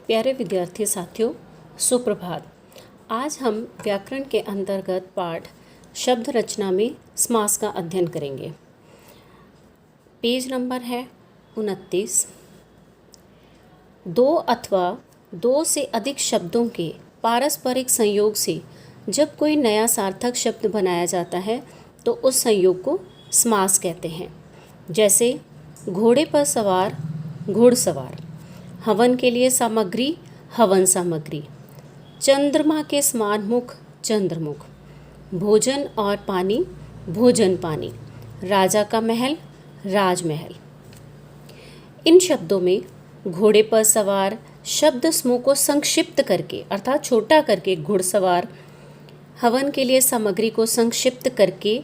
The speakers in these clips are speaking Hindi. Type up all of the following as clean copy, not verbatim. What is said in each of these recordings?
प्यारे विद्यार्थी साथियों, सुप्रभात। आज हम व्याकरण के अंतर्गत पाठ शब्द रचना में समास का अध्ययन करेंगे। पेज नंबर है 29। दो अथवा दो से अधिक शब्दों के पारस्परिक संयोग से जब कोई नया सार्थक शब्द बनाया जाता है तो उस संयोग को समास कहते हैं। जैसे घोड़े पर सवार, घुड़सवार। हवन के लिए सामग्री, हवन सामग्री। चंद्रमा के समान मुख, चंद्रमुख। भोजन और पानी, भोजन पानी। राजा का महल, राजमहल। इन शब्दों में घोड़े पर सवार शब्द समूह को संक्षिप्त करके अर्थात छोटा करके घुड़सवार, हवन के लिए सामग्री को संक्षिप्त करके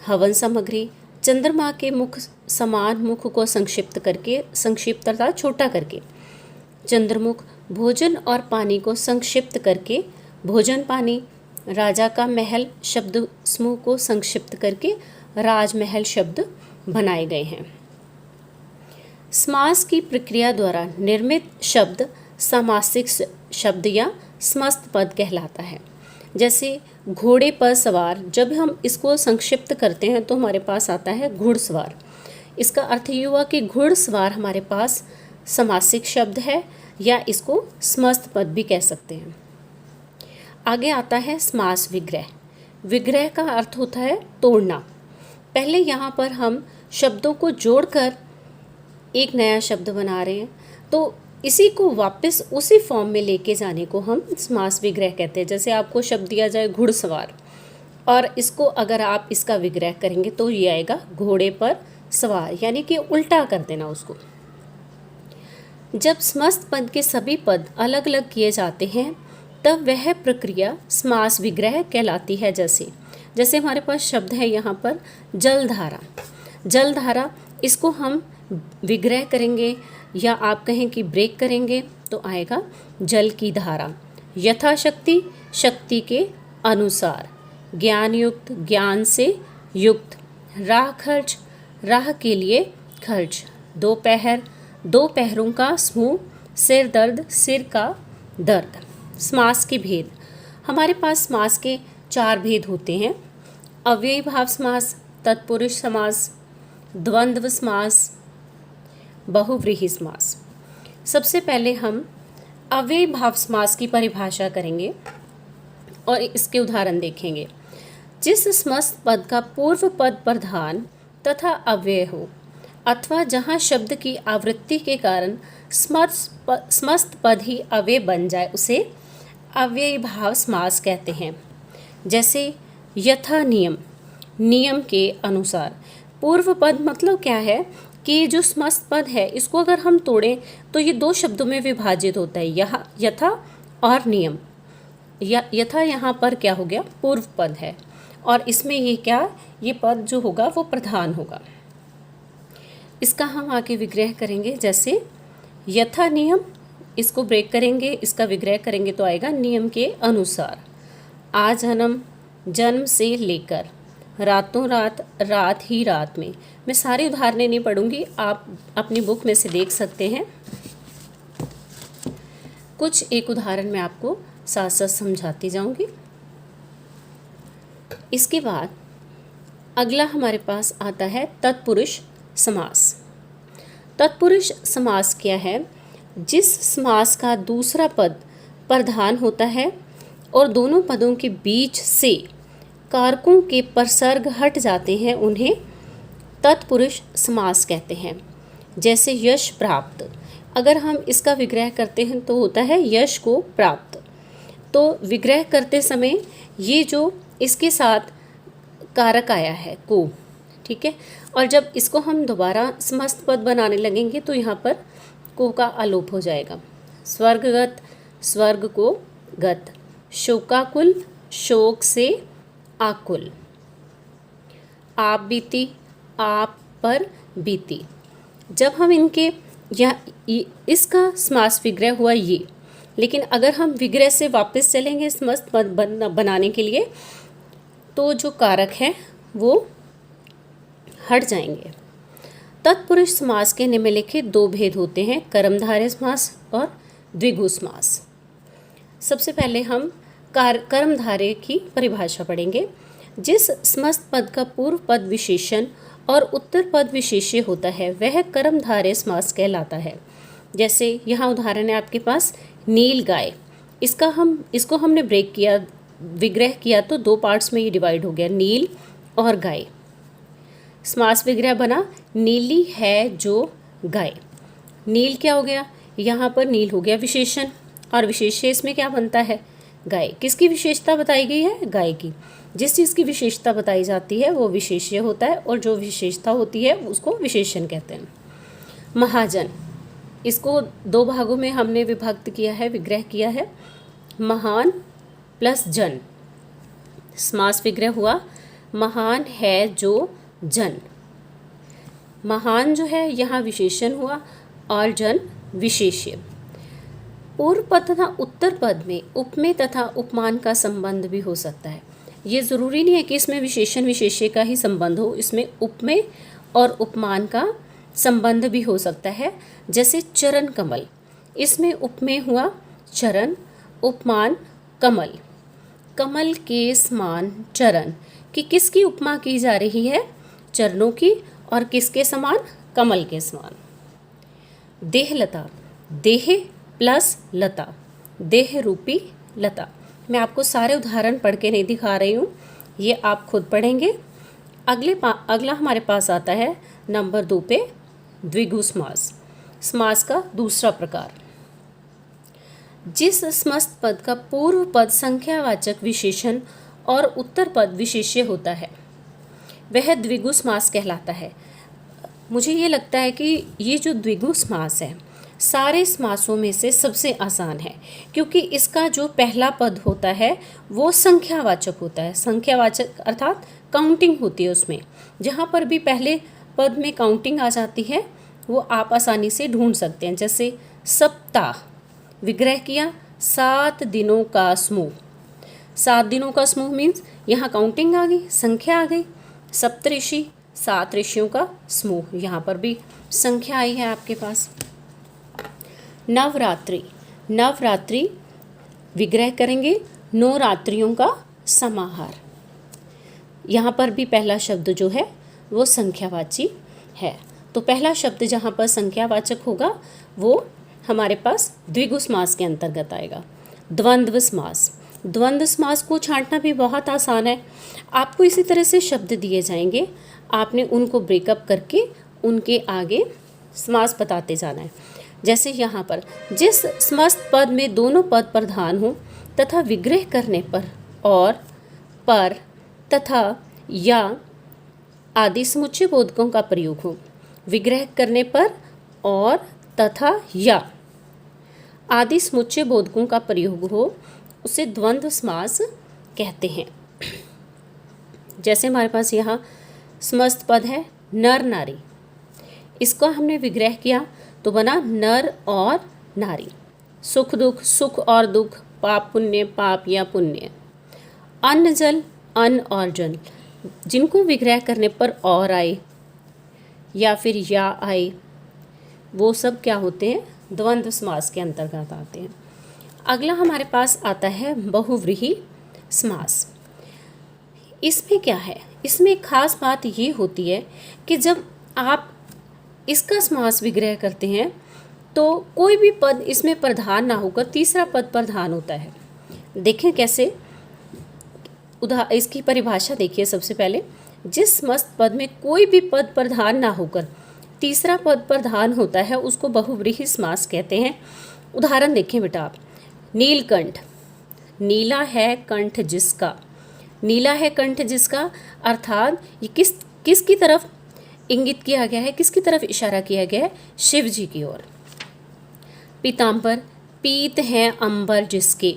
हवन सामग्री, चंद्रमा के मुख समान मुख को संक्षिप्त करके संक्षिप्त अर्थात छोटा करके चंद्रमुख, भोजन और पानी को संक्षिप्त करके भोजन पानी, राजा का महल शब्द समूह को संक्षिप्त करके राजमहल शब्द बनाए गए हैं। समास की प्रक्रिया द्वारा निर्मित शब्द सामासिक शब्द या समस्त पद कहलाता है। जैसे घोड़े पर सवार, जब हम इसको संक्षिप्त करते हैं तो हमारे पास आता है घुड़सवार। इसका अर्थ ये हुआ कि घुड़सवार हमारे पास समासिक शब्द है या इसको समस्त पद भी कह सकते हैं। आगे आता है समास विग्रह। विग्रह का अर्थ होता है तोड़ना। पहले यहाँ पर हम शब्दों को जोड़कर एक नया शब्द बना रहे हैं, तो इसी को वापस उसी फॉर्म में लेके जाने को हम समास विग्रह कहते हैं। जैसे आपको शब्द दिया जाए घुड़सवार और इसको अगर आप इसका विग्रह करेंगे तो ये आएगा घोड़े पर सवार, यानी कि उल्टा कर देना उसको। जब समस्त पद के सभी पद अलग अलग किए जाते हैं तब वह प्रक्रिया समास विग्रह कहलाती है। जैसे हमारे पास शब्द है यहाँ पर जलधारा। जलधारा, इसको हम विग्रह करेंगे या आप कहें कि ब्रेक करेंगे तो आएगा जल की धारा। यथाशक्ति, शक्ति के अनुसार। ज्ञान युक्त, ज्ञान से युक्त। राह खर्च, राह के लिए खर्च। दोपहर, दोपहरों का समूह। सिर दर्द, सिर का दर्द। समास के भेद। हमारे पास समास के 4 भेद होते हैं। अव्ययी भाव समास, तत्पुरुष समास, द्वंद्व समास, बहुव्रीहि समास। सबसे पहले हम अव्ययी भाव समास की परिभाषा करेंगे और इसके उदाहरण देखेंगे। जिस समस्त पद का पूर्व पद प्रधान तथा अव्यय हो अथवा जहाँ शब्द की आवृत्ति के कारण समस्त पद ही अव्यय बन जाए उसे अव्ययी भाव समास कहते हैं। जैसे यथा नियम, नियम के अनुसार। पूर्व पद मतलब क्या है कि जो समस्त पद है इसको अगर हम तोड़ें तो ये 2 शब्दों में विभाजित होता है, यहाँ यथा और नियम। यथा यहाँ पर क्या हो गया, पूर्व पद है और इसमें ये क्या, ये पद जो होगा वो प्रधान होगा। इसका हम आगे विग्रह करेंगे। जैसे यथा नियम, इसको ब्रेक करेंगे, इसका विग्रह करेंगे तो आएगा नियम के अनुसार। आजन्म, जन्म से लेकर। रातों रात, रात ही रात में। मैं सारी उदाहरणें नहीं पढ़ूंगी, आप अपनी बुक में से देख सकते हैं। कुछ एक उदाहरण मैं आपको साथ साथ समझाती जाऊंगी। इसके बाद अगला हमारे पास आता है तत्पुरुष समास। तत्पुरुष समास क्या है? जिस समास का दूसरा पद प्रधान होता है और दोनों पदों के बीच से कारकों के प्रसर्ग हट जाते हैं उन्हें तत्पुरुष समास कहते हैं। जैसे यश प्राप्त, अगर हम इसका विग्रह करते हैं तो होता है यश को प्राप्त। तो विग्रह करते समय ये जो इसके साथ कारक आया है को, ठीक है, और जब इसको हम दोबारा समस्त पद बनाने लगेंगे तो यहाँ पर को का आलोप हो जाएगा। स्वर्गगत, स्वर्ग को गत। शोकाकुल, शोक से आकुल। आप बीती, आप पर बीती। जब हम इनके या इसका समास विग्रह हुआ ये, लेकिन अगर हम विग्रह से वापस चलेंगे समस्त पद बनाने के लिए तो जो कारक है वो हट जाएंगे। तत्पुरुष समास के निम्नलिखित 2 भेद होते हैं, कर्मधारय समास और द्विगु समास। सबसे पहले हम कर्मधारय की परिभाषा पढ़ेंगे। जिस समस्त पद का पूर्व पद विशेषण और उत्तर पद विशेष्य होता है वह कर्मधारय समास कहलाता है। जैसे यहाँ उदाहरण है आपके पास नील गाय। इसको हमने विग्रह किया तो दो पार्ट्स में ये डिवाइड हो गया, नील और गाय। समास विग्रह बना नीली है जो गाय। नील क्या हो गया, यहाँ पर नील हो गया विशेषण और विशेष्य इसमें क्या बनता है, गाय। किसकी विशेषता बताई गई है, गाय की। जिस चीज़ की विशेषता बताई जाती है वो विशेष्य होता है और जो विशेषता होती है उसको विशेषण कहते हैं। महाजन, इसको दो भागों में हमने विभक्त किया है, विग्रह किया है। महान प्लस जन, समास विग्रह हुआ महान है जो जन। महान जो है यहाँ विशेषण हुआ और जन विशेष्य। पूर्व पद तथा उत्तर पद में उपमेय तथा उपमान का संबंध भी हो सकता है। ये ज़रूरी नहीं है कि इसमें विशेषण विशेष्य का ही संबंध हो, इसमें उपमेय और उपमान का संबंध भी हो सकता है। जैसे चरण कमल, इसमें उपमेय हुआ चरण, उपमान कमल। कमल के समान चरण कि किसकी उपमा की जा रही है, चरणों की, और किसके समान, कमल के समान। देहलता, देह प्लस लता, देह रूपी लता। मैं आपको सारे उदाहरण पढ़ के नहीं दिखा रही हूँ, ये आप खुद पढ़ेंगे। अगला हमारे पास आता है नंबर 2 पे द्विगु समास। समास का दूसरा प्रकार। जिस समस्त पद का पूर्व पद संख्यावाचक विशेषण और उत्तर पद विशेष्य होता है वह द्विगु समास कहलाता है। मुझे ये लगता है कि ये जो द्विगु समास है सारे समासों में से सबसे आसान है, क्योंकि इसका जो पहला पद होता है वो संख्यावाचक होता है। संख्यावाचक अर्थात काउंटिंग होती है उसमें। जहाँ पर भी पहले पद में काउंटिंग आ जाती है वो आप आसानी से ढूंढ सकते हैं। जैसे सप्ताह, विग्रह किया 7 दिनों का समूह। 7 दिनों का समूह मीन्स यहाँ काउंटिंग आ गई, संख्या आ गई। सप्तऋषि, 7 ऋषियों का समूह, यहाँ पर भी संख्या आई है आपके पास। नवरात्रि, नवरात्रि विग्रह करेंगे 9 रात्रियों का समाहार। यहाँ पर भी पहला शब्द जो है वो संख्यावाची है। तो पहला शब्द जहाँ पर संख्यावाचक होगा वो हमारे पास द्विगु समास के अंतर्गत आएगा। द्वंद्व समास, द्वंद्व समास को छांटना भी बहुत आसान है। आपको इसी तरह से शब्द दिए जाएंगे, आपने उनको ब्रेकअप करके उनके आगे समास बताते जाना है। जैसे यहाँ पर जिस समस्त पद में दोनों पद प्रधान हो तथा विग्रह करने पर और, पर, तथा, या आदि समुच्चय बोधकों का प्रयोग हो। विग्रह करने पर और, तथा, या आदि समुच्चय बोधकों का प्रयोग हो उसे द्वंद्व समास कहते हैं। जैसे हमारे पास यहाँ समस्त पद है नर नारी, इसको हमने विग्रह किया तो बना नर और नारी। सुख दुख, सुख और दुख, पाप पुण्य, पाप या पुण्य। अन्न जल, अन्न और जल, जिनको विग्रह करने पर और आए या फिर या आए वो सब क्या होते हैं, द्वंद्व समास के अंतर्गत आते हैं। अगला हमारे पास आता है बहुव्रीहि समास। इसमें क्या है, इसमें खास बात ये होती है कि जब आप इसका समास विग्रह करते हैं तो कोई भी पद इसमें प्रधान ना होकर तीसरा पद प्रधान होता है। देखें कैसे, इसकी परिभाषा देखिए। सबसे पहले जिस समस्त पद में कोई भी पद प्रधान ना होकर तीसरा पद प्रधान होता है उसको बहुव्रीहि समास कहते हैं। उदाहरण देखें बेटा आप, नीलकंठ, नीला है कंठ जिसका, नीला है कंठ जिसका अर्थात ये किसकी तरफ इंगित किया गया है, किसकी तरफ इशारा किया गया है, शिव जी की ओर। पीतांबर, पीत है अंबर जिसके,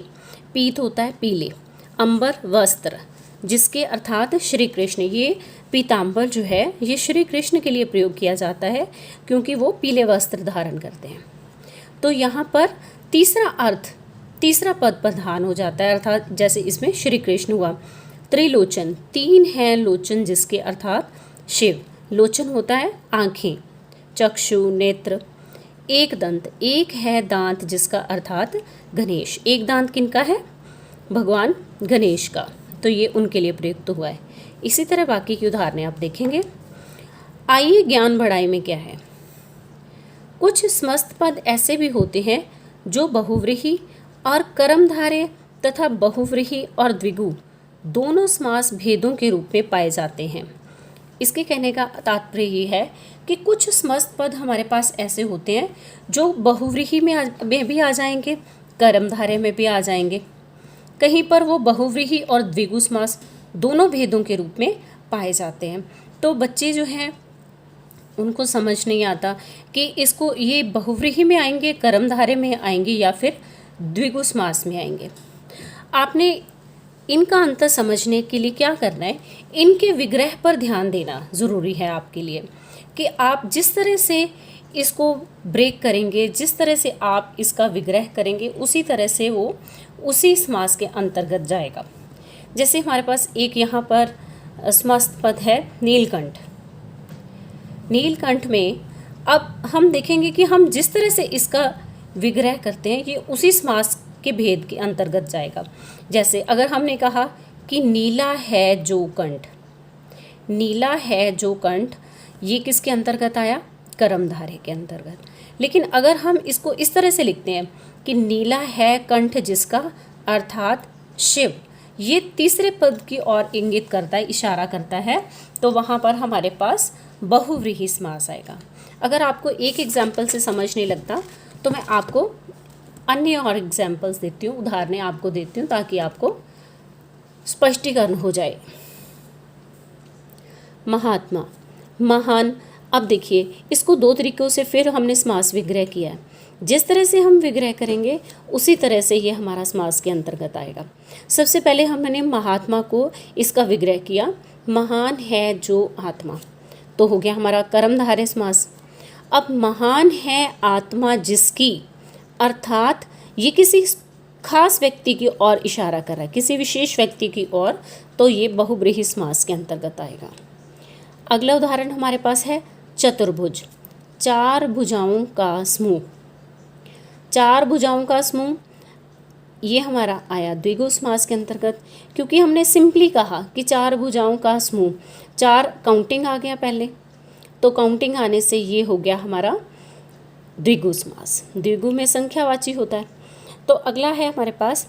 पीत होता है पीले, अंबर वस्त्र जिसके अर्थात श्री कृष्ण। ये पीतांबर जो है ये श्री कृष्ण के लिए प्रयोग किया जाता है क्योंकि वो पीले वस्त्र धारण करते हैं। तो यहाँ पर तीसरा अर्थ, तीसरा पद प्रधान हो जाता है, अर्थात जैसे इसमें श्री कृष्ण हुआ। त्रिलोचन, 3 हैं लोचन जिसके अर्थात शिव। लोचन होता है आँखें, चक्षु, नेत्र। एक दंत, एक है दांत जिसका, अर्थात गणेश। एक दांत किनका है? भगवान गणेश का। तो ये उनके लिए प्रयुक्त हुआ है। इसी तरह बाकी की उदाहरणें आप देखेंगे। आइए ज्ञान बढ़ाई में क्या है? कुछ समस्त पद ऐसे भी होते हैं जो बहुव्रीहि और कर्मधारय तथा बहुव्रीहि और द्विगु दोनों समास भेदों के रूप में पाए जाते हैं। इसके कहने का तात्पर्य ये है कि कुछ समस्त पद हमारे पास ऐसे होते हैं जो बहुव्रीहि में भी आ जाएंगे, कर्मधारय में भी आ जाएंगे। कहीं पर वो बहुव्रीहि और द्विगु समास दोनों भेदों के रूप में पाए जाते हैं। तो बच्चे जो हैं उनको समझ नहीं आता कि इसको ये बहुव्रीहि में आएंगे, कर्मधारय में आएंगे या फिर द्विगु समास में आएंगे। आपने इनका अंतर समझने के लिए क्या करना है, इनके विग्रह पर ध्यान देना ज़रूरी है आपके लिए, कि आप जिस तरह से इसको ब्रेक करेंगे, जिस तरह से आप इसका विग्रह करेंगे, उसी तरह से वो उसी समास के अंतर्गत जाएगा। जैसे हमारे पास एक यहाँ पर समस्त पद है नीलकंठ। नीलकंठ में अब हम देखेंगे कि हम जिस तरह से इसका विग्रह करते हैं ये उसी समास के भेद के अंतर्गत जाएगा। जैसे अगर हमने कहा कि नीला है जो कंठ, नीला है जो कंठ, ये किसके अंतर्गत आया? कर्मधारय के अंतर्गत। लेकिन अगर हम इसको इस तरह से लिखते हैं कि नीला है कंठ जिसका, अर्थात शिव, ये तीसरे पद की ओर इंगित करता है, इशारा करता है, तो वहाँ पर हमारे पास बहुव्रीहि समास आएगा। अगर आपको एक एग्जाम्पल से समझ नहीं लगता तो मैं आपको अन्य और एग्जाम्पल्स देती हूँ, उदाहरणें आपको देती हूँ ताकि आपको स्पष्टीकरण हो जाए। महात्मा, महान। अब देखिए इसको दो तरीक़ों से फिर हमने समास विग्रह किया है। जिस तरह से हम विग्रह करेंगे उसी तरह से ये हमारा समास के अंतर्गत आएगा। सबसे पहले हमने महात्मा को इसका विग्रह किया, महान है जो आत्मा, तो हो गया हमारा कर्मधारय समास। अब महान है आत्मा जिसकी, अर्थात ये किसी खास व्यक्ति की ओर इशारा कर रहा है, किसी विशेष व्यक्ति की ओर, तो ये बहुव्रीहि समास के अंतर्गत आएगा। अगला उदाहरण हमारे पास है चतुर्भुज, चार भुजाओं का समूह। चार भुजाओं का समूह ये हमारा आया द्विगु समास के अंतर्गत, क्योंकि हमने सिंपली कहा कि चार भुजाओं का समूह, चार काउंटिंग आ गया पहले, तो काउंटिंग आने से ये हो गया हमारा द्विगु समास। द्विगु में संख्यावाची होता है। तो अगला है हमारे पास,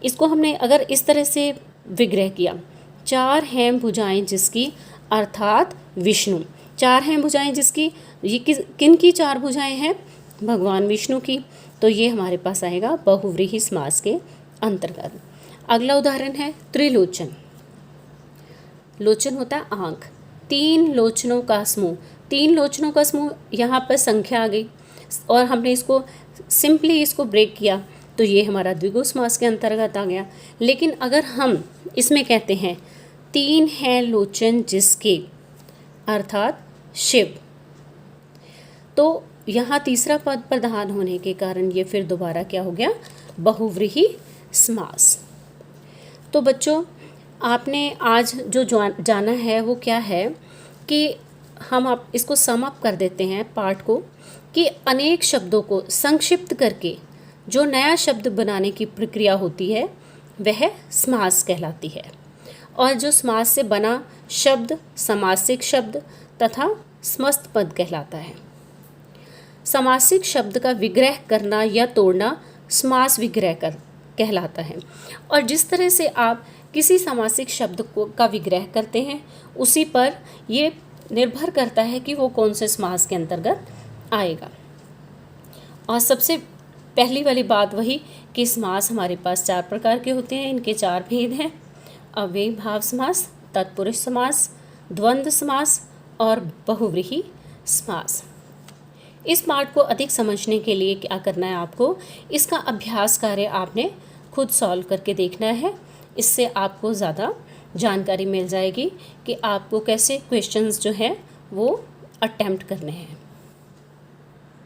इसको हमने अगर इस तरह से विग्रह किया, चार हैं भुजाएं जिसकी, अर्थात विष्णु। चार हैं भुजाएं जिसकी, ये किन की चार भुजाएं हैं? भगवान विष्णु की। तो ये हमारे पास आएगा बहुव्रीहि समास के अंतर्गत। अगला उदाहरण है त्रिलोचन। लोचन होता है आँख, तीन लोचनों का समूह। तीन लोचनों का समूह, यहाँ पर संख्या आ गई और हमने इसको सिंपली इसको ब्रेक किया तो ये हमारा द्विगु समास के अंतर्गत आ गया। लेकिन अगर हम इसमें कहते हैं तीन हैं लोचन जिसके, अर्थात शिव, तो यहाँ तीसरा पद प्रधान होने के कारण ये फिर दोबारा क्या हो गया? बहुव्रीहि समास। तो बच्चों आपने आज जो जाना है वो क्या है कि हम आप इसको सम अप कर देते हैं पाठ को, कि अनेक शब्दों को संक्षिप्त करके जो नया शब्द बनाने की प्रक्रिया होती है वह समास कहलाती है। और जो समास से बना शब्द समासिक शब्द तथा समस्त पद कहलाता है। समासिक शब्द का विग्रह करना या तोड़ना समास विग्रह कहलाता है। और जिस तरह से आप किसी समासिक शब्द का विग्रह करते हैं उसी पर ये निर्भर करता है कि वो कौन से समास के अंतर्गत आएगा। और सबसे पहली वाली बात वही कि समास हमारे पास चार प्रकार के होते हैं, इनके चार भेद हैं: अव्ययी भाव समास, तत्पुरुष समास, द्वंद्व समास और बहुव्रीहि समास। इस पाठ को अधिक समझने के लिए क्या करना है आपको, इसका अभ्यास कार्य आपने खुद सॉल्व करके देखना है। इससे आपको ज़्यादा जानकारी मिल जाएगी कि आपको कैसे क्वेश्चंस जो हैं वो अटेम्प्ट करने हैं।